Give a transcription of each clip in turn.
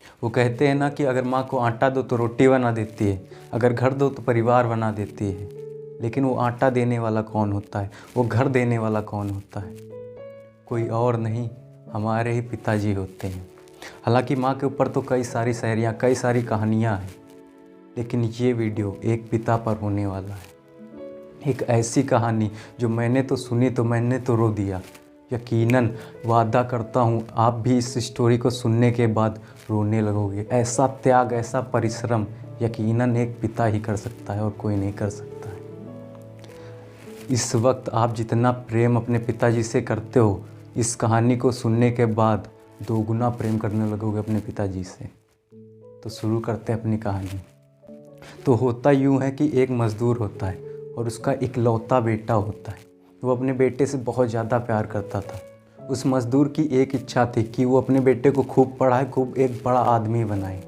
वो कहते हैं ना कि अगर माँ को आटा दो तो रोटी बना देती है, अगर घर दो तो परिवार बना देती है। लेकिन वो आटा देने वाला कौन होता है, वो घर देने वाला कौन होता है? कोई और नहीं, हमारे ही पिताजी होते हैं। हालांकि माँ के ऊपर तो कई सारी शायरियाँ, कई सारी कहानियाँ हैं, लेकिन ये वीडियो एक पिता पर होने वाला है। एक ऐसी कहानी जो मैंने तो सुनी तो मैंने तो रो दिया। यकीनन वादा करता हूँ आप भी इस स्टोरी को सुनने के बाद रोने लगोगे। ऐसा त्याग, ऐसा परिश्रम यकीनन एक पिता ही कर सकता है और कोई नहीं कर सकता है। इस वक्त आप जितना प्रेम अपने पिताजी से करते हो, इस कहानी को सुनने के बाद दोगुना प्रेम करने लगोगे अपने पिताजी से। तो शुरू करते हैं अपनी कहानी। तो होता यूँ है कि एक मज़दूर होता है और उसका इकलौता बेटा होता है। वो अपने बेटे से बहुत ज़्यादा प्यार करता था। उस मज़दूर की एक इच्छा थी कि वो अपने बेटे को खूब पढ़ाए, खूब एक बड़ा आदमी बनाए।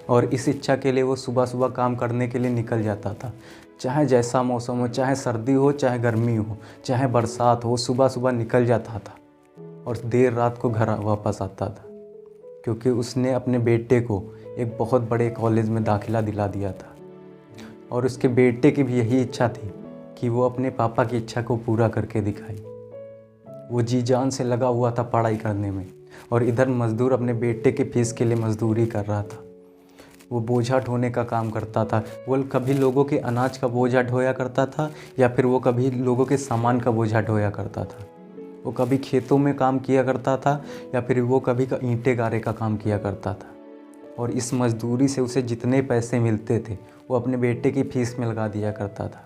और इस इच्छा के लिए वो सुबह सुबह काम करने के लिए निकल जाता था। चाहे जैसा मौसम हो, चाहे सर्दी हो, चाहे गर्मी हो, चाहे बरसात हो, सुबह सुबह निकल जाता था और देर रात को घर वापस आता था, क्योंकि उसने अपने बेटे को एक बहुत बड़े कॉलेज में दाखिला दिला दिया था। और उसके बेटे की भी यही इच्छा थी कि वो अपने पापा की इच्छा को पूरा करके दिखाए। वो जी जान से लगा हुआ था पढ़ाई करने में, और इधर मज़दूर अपने बेटे के फीस के लिए मज़दूरी कर रहा था। वो बोझा ढोने का काम करता था। वो कभी लोगों के अनाज का बोझा ढोया करता था, या फिर वो कभी लोगों के सामान का बोझा ढोया करता था। वो कभी खेतों में काम किया करता था, या फिर वो कभी ईंटे गारे का काम किया करता था। और इस मज़दूरी से उसे जितने पैसे मिलते थे वो अपने बेटे की फ़ीस में लगा दिया करता था।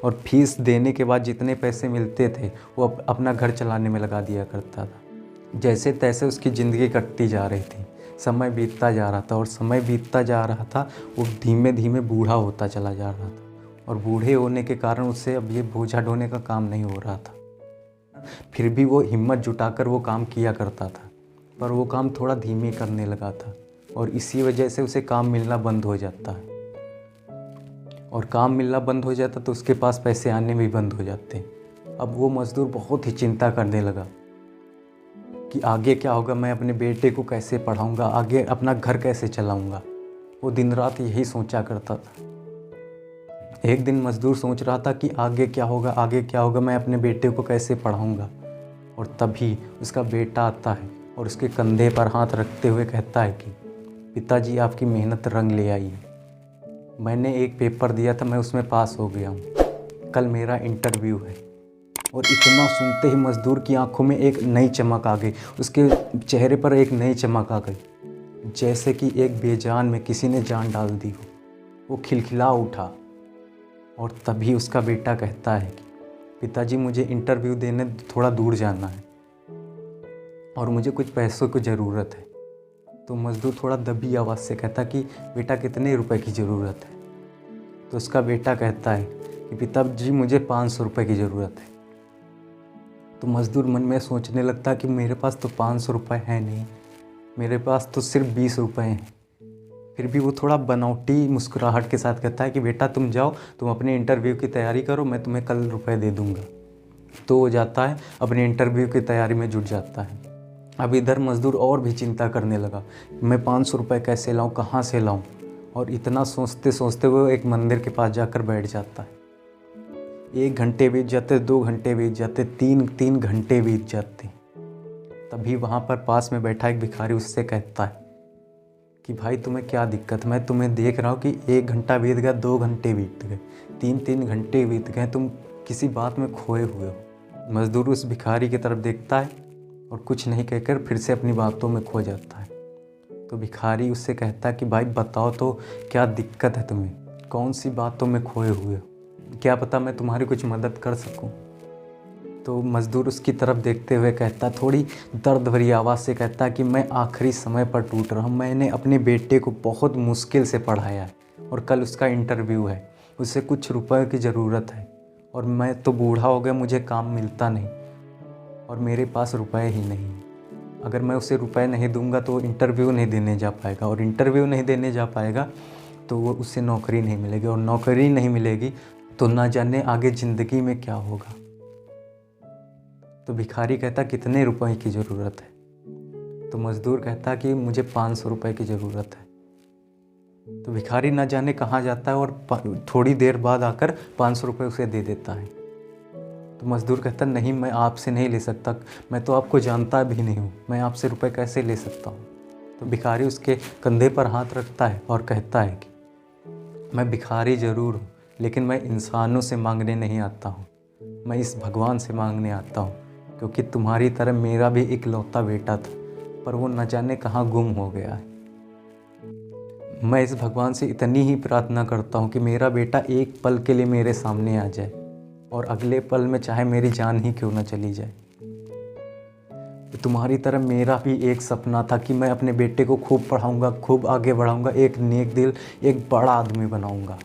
और फीस देने के बाद जितने पैसे मिलते थे वो अपना घर चलाने में लगा दिया करता था। जैसे तैसे उसकी ज़िंदगी कटती जा रही थी। समय बीतता जा रहा था, और समय बीतता जा रहा था, वो धीमे धीमे बूढ़ा होता चला जा रहा था। और बूढ़े होने के कारण उससे अब ये बोझा ढोने का काम नहीं हो रहा था। फिर भी वो हिम्मत जुटाकर वो काम किया करता था, पर वो काम थोड़ा धीमे करने लगा था, और इसी वजह से उसे काम मिलना बंद हो जाता है। और काम मिलना बंद हो जाता तो उसके पास पैसे आने भी बंद हो जाते। अब वो मज़दूर बहुत ही चिंता करने लगा कि आगे क्या होगा, मैं अपने बेटे को कैसे पढ़ाऊंगा, आगे अपना घर कैसे चलाऊंगा। वो दिन रात यही सोचा करता था। एक दिन मज़दूर सोच रहा था कि आगे क्या होगा, आगे क्या होगा, मैं अपने बेटे को कैसे पढ़ाऊंगा। और तभी उसका बेटा आता है और उसके कंधे पर हाथ रखते हुए कहता है कि पिताजी, आपकी मेहनत रंग ले आई है। मैंने एक पेपर दिया था, मैं उसमें पास हो गया हूँ। कल मेरा इंटरव्यू है। और इतना सुनते ही मज़दूर की आंखों में एक नई चमक आ गई, उसके चेहरे पर एक नई चमक आ गई, जैसे कि एक बेजान में किसी ने जान डाल दी हो। वो खिलखिला उठा। और तभी उसका बेटा कहता है कि पिताजी, मुझे इंटरव्यू देने थोड़ा दूर जाना है और मुझे कुछ पैसों की ज़रूरत है। तो मज़दूर थोड़ा दबी आवाज़ से कहता कि बेटा, कितने रुपए की ज़रूरत है? तो उसका बेटा कहता है कि पिताजी, मुझे 500 रुपये की ज़रूरत है। तो मज़दूर मन में सोचने लगता कि मेरे पास तो 500 रुपये है नहीं, मेरे पास तो सिर्फ 20 रुपये हैं। फिर भी वो थोड़ा बनावटी मुस्कुराहट के साथ कहता है कि बेटा, तुम जाओ, तुम अपने इंटरव्यू की तैयारी करो, मैं तुम्हें कल रुपए दे दूँगा। तो वो जाता है, अपने इंटरव्यू की तैयारी में जुट जाता है। अब इधर मज़दूर और भी चिंता करने लगा, मैं 500 रुपये कैसे लाऊं, कहाँ से लाऊं। और इतना सोचते सोचते वो एक मंदिर के पास जाकर बैठ जाता है। 1 घंटे बीत जाते, 2 घंटे बीत जाते, 3 घंटे बीत जाते। तभी वहाँ पर पास में बैठा एक भिखारी उससे कहता है कि भाई, तुम्हें क्या दिक्कत, मैं तुम्हें देख रहा हूँ कि 1 घंटा बीत गया, 2 घंटे बीत गए, 3 घंटे बीत गए, तुम किसी बात में खोए हुए हो। मज़दूर उस भिखारी की तरफ देखता है और कुछ नहीं कहकर फिर से अपनी बातों में खो जाता है। तो भिखारी उससे कहता है कि भाई बताओ तो, क्या दिक्कत है तुम्हें, कौन सी बातों में खोए हुए हो, क्या पता मैं तुम्हारी कुछ मदद कर सकूं। तो मज़दूर उसकी तरफ देखते हुए कहता, थोड़ी दर्द भरी आवाज़ से कहता है कि मैं आखिरी समय पर टूट रहा हूँ। मैंने अपने बेटे को बहुत मुश्किल से पढ़ाया है और कल उसका इंटरव्यू है, उसे कुछ रुपए की ज़रूरत है, और मैं तो बूढ़ा हो गया, मुझे काम मिलता नहीं और मेरे पास रुपए ही नहीं। अगर मैं उसे रुपए नहीं दूंगा तो इंटरव्यू नहीं देने जा पाएगा, और इंटरव्यू नहीं देने जा पाएगा तो वो उससे नौकरी नहीं मिलेगी, और नौकरी नहीं मिलेगी तो ना जाने आगे ज़िंदगी में क्या होगा। तो भिखारी कहता, कितने रुपए की ज़रूरत है? तो मज़दूर कहता है कि मुझे 500 रुपये की ज़रूरत है। तो भिखारी न जाने कहाँ जाता है और थोड़ी देर बाद आकर 500 रुपये उसे दे देता है। तो मज़दूर कहता है नहीं, मैं आपसे नहीं ले सकता, मैं तो आपको जानता भी नहीं हूँ, मैं आपसे रुपए कैसे ले सकता हूँ। तो भिखारी उसके कंधे पर हाथ रखता है और कहता है कि मैं भिखारी ज़रूर हूँ, लेकिन मैं इंसानों से मांगने नहीं आता हूँ, मैं इस भगवान से मांगने आता हूँ, क्योंकि तुम्हारी तरह मेरा भी इकलौता बेटा था, पर वो न जाने कहाँ गुम हो गया है। मैं इस भगवान से इतनी ही प्रार्थना करता हूँ कि मेरा बेटा एक पल के लिए मेरे सामने आ जाए और अगले पल में चाहे मेरी जान ही क्यों न चली जाए। तो तुम्हारी तरह मेरा भी एक सपना था कि मैं अपने बेटे को खूब पढ़ाऊँगा, खूब आगे बढ़ाऊँगा, एक नेक दिल, एक बड़ा आदमी बनाऊँगा,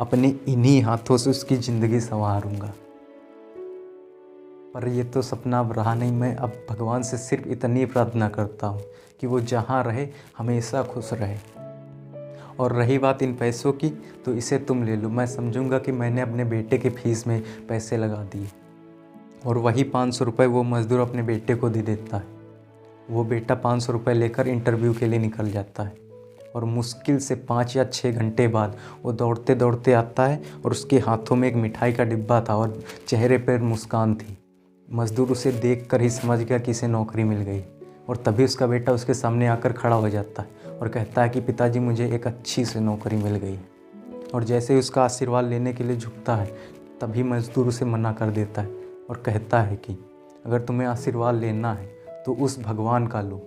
अपने इन्हीं हाथों से उसकी ज़िंदगी संवारूँगा। पर ये तो सपना अब रहा नहीं। मैं अब भगवान से सिर्फ इतनी प्रार्थना करता हूँ कि वो जहाँ रहे हमेशा खुश रहे। और रही बात इन पैसों की, तो इसे तुम ले लो, मैं समझूंगा कि मैंने अपने बेटे की फ़ीस में पैसे लगा दिए। और वही 500 रुपये वो मज़दूर अपने बेटे को दे देता है। वो बेटा 500 रुपये लेकर इंटरव्यू के लिए निकल जाता है और मुश्किल से 5 या 6 घंटे बाद वो दौड़ते दौड़ते आता है और उसके हाथों में एक मिठाई का डिब्बा था और चेहरे पर मुस्कान थी। मज़दूर उसे देख कर ही समझ गया कि इसे नौकरी मिल गई और तभी उसका बेटा उसके सामने आकर खड़ा हो जाता है और कहता है कि पिताजी मुझे एक अच्छी सी नौकरी मिल गई है। और जैसे ही उसका आशीर्वाद लेने के लिए झुकता है तभी मज़दूर उसे मना कर देता है और कहता है कि अगर तुम्हें आशीर्वाद लेना है तो उस भगवान का लो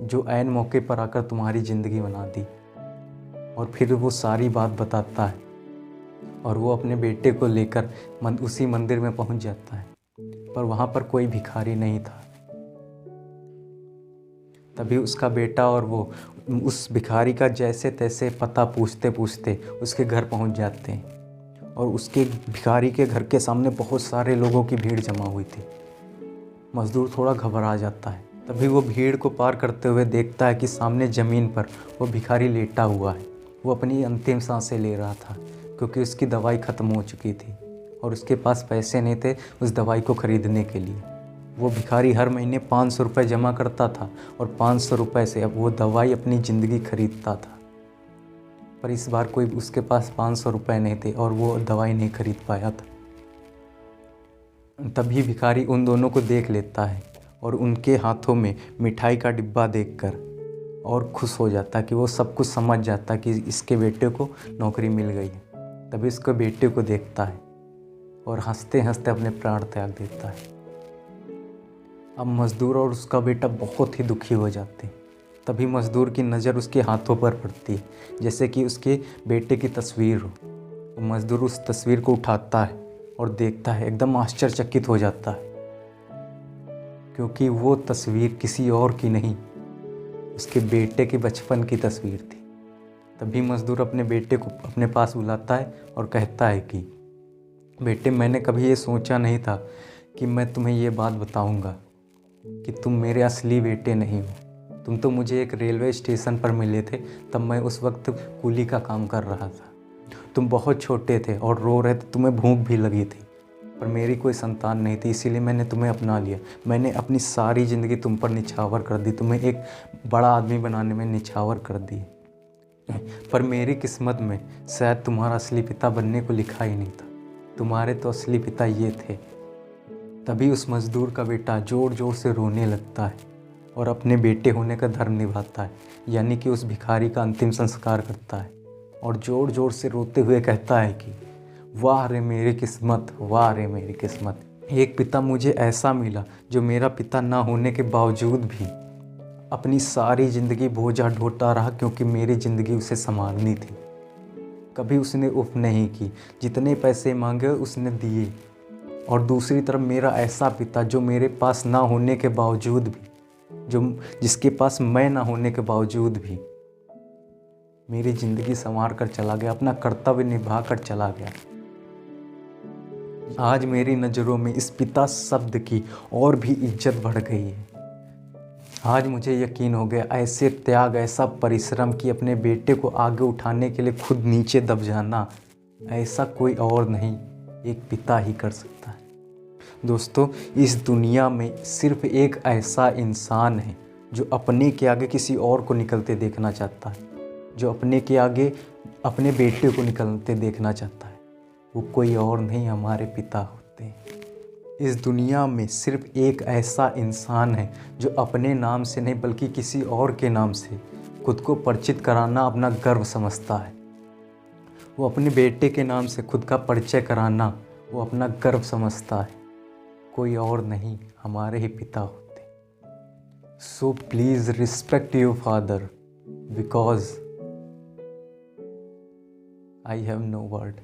जो ऐन मौके पर आकर तुम्हारी ज़िंदगी बना दी। और फिर वो सारी बात बताता है और वो अपने बेटे को लेकर उसी मंदिर में पहुंच जाता है, पर वहाँ पर कोई भिखारी नहीं था। तभी उसका बेटा और वो उस भिखारी का जैसे तैसे पता पूछते पूछते उसके घर पहुंच जाते हैं और उसके भिखारी के घर के सामने बहुत सारे लोगों की भीड़ जमा हुई थी। मज़दूर थोड़ा घबरा जाता है। तभी वो भीड़ को पार करते हुए देखता है कि सामने ज़मीन पर वो भिखारी लेटा हुआ है। वो अपनी अंतिम सांसें ले रहा था क्योंकि उसकी दवाई ख़त्म हो चुकी थी और उसके पास पैसे नहीं थे उस दवाई को ख़रीदने के लिए। वो भिखारी हर महीने 500 रुपये जमा करता था और 500 रुपये से अब वो दवाई अपनी ज़िंदगी खरीदता था। पर इस बार कोई उसके पास 500 रुपये नहीं थे और वो दवाई नहीं खरीद पाया था। तभी भिखारी उन दोनों को देख लेता है और उनके हाथों में मिठाई का डिब्बा देखकर और खुश हो जाता है कि वो सब कुछ समझ जाता है कि इसके बेटे को नौकरी मिल गई है। तभी उसके बेटे को देखता है और हंसते हंसते अपने प्राण त्याग देता है। अब मज़दूर और उसका बेटा बहुत ही दुखी हो जाते हैं। तभी मज़दूर की नज़र उसके हाथों पर पड़ती है जैसे कि उसके बेटे की तस्वीर हो। वो मज़दूर उस तस्वीर को उठाता है और देखता है, एकदम आश्चर्यचकित हो जाता है क्योंकि वो तस्वीर किसी और की नहीं, उसके बेटे के बचपन की तस्वीर थी। तभी मज़दूर अपने बेटे को अपने पास बुलाता है और कहता है कि बेटे, मैंने कभी ये सोचा नहीं था कि मैं तुम्हें ये बात बताऊंगा कि तुम मेरे असली बेटे नहीं हो। तुम तो मुझे एक रेलवे स्टेशन पर मिले थे, तब मैं उस वक्त कूली का काम कर रहा था। तुम बहुत छोटे थे और रो रहे थे, तुम्हें भूख भी लगी थी, पर मेरी कोई संतान नहीं थी, इसीलिए मैंने तुम्हें अपना लिया। मैंने अपनी सारी ज़िंदगी तुम पर निछावर कर दी, तुम्हें एक बड़ा आदमी बनाने में निछावर कर दी। पर मेरी किस्मत में शायद तुम्हारा असली पिता बनने को लिखा ही नहीं था, तुम्हारे तो असली पिता ये थे। तभी उस मज़दूर का बेटा ज़ोर ज़ोर से रोने लगता है और अपने बेटे होने का धर्म निभाता है, यानी कि उस भिखारी का अंतिम संस्कार करता है और ज़ोर ज़ोर से रोते हुए कहता है कि वाह रे मेरी किस्मत, वाह रे मेरी किस्मत, एक पिता मुझे ऐसा मिला जो मेरा पिता ना होने के बावजूद भी अपनी सारी ज़िंदगी बोझा ढोता रहा क्योंकि मेरी ज़िंदगी उसे संभालनी थी। कभी उसने उफ नहीं की, जितने पैसे मांगे उसने दिए। और दूसरी तरफ मेरा ऐसा पिता जो मेरे पास ना होने के बावजूद भी, जिसके पास मैं ना होने के बावजूद भी मेरी ज़िंदगी संवार कर चला गया, अपना कर्तव्य निभा कर चला गया। आज मेरी नज़रों में इस पिता शब्द की और भी इज्जत बढ़ गई है। आज मुझे यकीन हो गया, ऐसे त्याग, ऐसा परिश्रम कि अपने बेटे को आगे उठाने के लिए खुद नीचे दब जाना, ऐसा कोई और नहीं, एक पिता ही कर सकता है। दोस्तों, इस दुनिया में सिर्फ एक ऐसा इंसान है जो अपने के आगे किसी और को निकलते देखना चाहता है, जो अपने के आगे अपने बेटे को निकलते देखना चाहता है, वो कोई और नहीं हमारे पिता होते हैं। इस दुनिया में सिर्फ एक ऐसा इंसान है जो अपने नाम से नहीं बल्कि किसी और के नाम से खुद को परिचित कराना अपना गर्व समझता है। वो अपने बेटे के नाम से खुद का परिचय कराना वो अपना गर्व समझता है। कोई और नहीं, हमारे ही पिता होते। So please respect your father because I have no word.